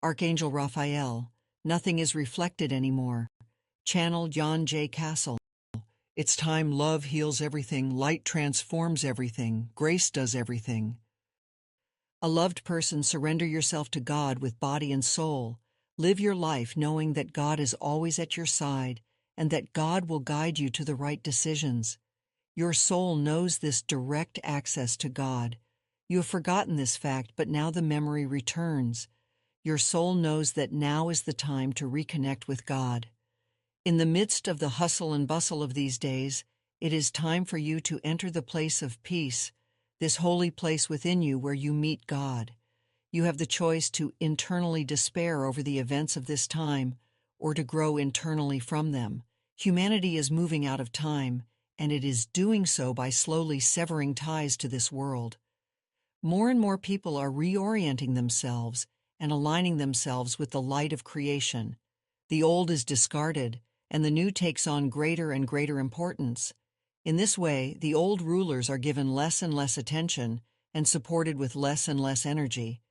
Archangel Raphael, nothing is reflected anymore. Channel John J. Castle. It's time love heals everything, light transforms everything, grace does everything. A loved person, surrender yourself to God with body and soul. Live your life knowing that God is always at your side and that God will guide you to the right decisions. Your soul knows this direct access to God. You have forgotten this fact, but now the memory returns. Your soul knows that now is the time to reconnect with God. In the midst of the hustle and bustle of these days, it is time for you to enter the place of peace, this holy place within you where you meet God. You have the choice to internally despair over the events of this time or to grow internally from them. Humanity is moving out of time, and it is doing so by slowly severing ties to this world. More and more people are reorienting themselves and aligning themselves with the light of creation. The old is discarded, and the new takes on greater and greater importance. In this way, the old rulers are given less and less attention and supported with less and less energy.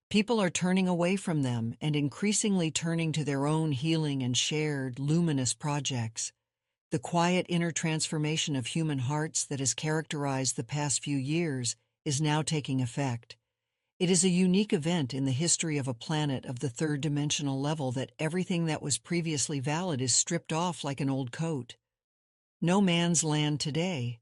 People are turning away from them and increasingly turning to their own healing and shared, luminous projects. The quiet inner transformation of human hearts that has characterized the past few years is now taking effect. It is a unique event in the history of a planet of the third dimensional level that everything that was previously valid is stripped off like an old coat. No man's land today.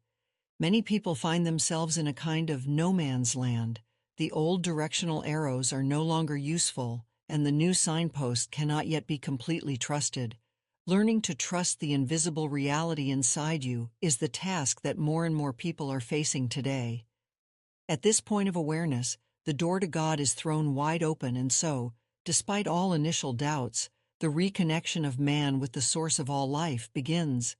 Many people find themselves in a kind of no man's land. The old directional arrows are no longer useful, and the new signpost cannot yet be completely trusted. Learning to trust the invisible reality inside you is the task that more and more people are facing today. At this point of awareness, the door to God is thrown wide open, and so, despite all initial doubts, the reconnection of man with the source of all life begins.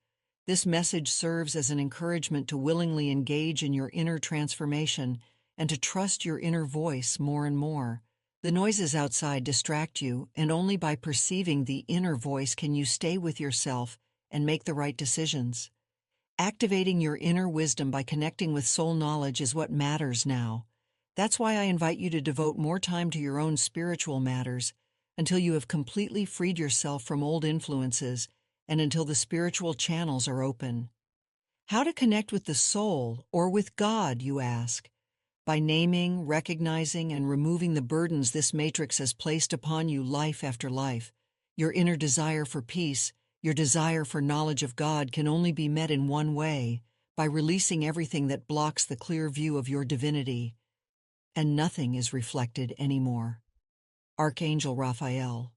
This message serves as an encouragement to willingly engage in your inner transformation and to trust your inner voice more and more. The noises outside distract you, and only by perceiving the inner voice can you stay with yourself and make the right decisions. Activating your inner wisdom by connecting with soul knowledge is what matters now. That's why I invite you to devote more time to your own spiritual matters until you have completely freed yourself from old influences and until the spiritual channels are open. How to connect with the soul or with God, you ask? By naming, recognizing, and removing the burdens this matrix has placed upon you life after life. Your inner desire for peace, your desire for knowledge of God can only be met in one way, by releasing everything that blocks the clear view of your divinity. And nothing is reflected anymore. Archangel Raphael.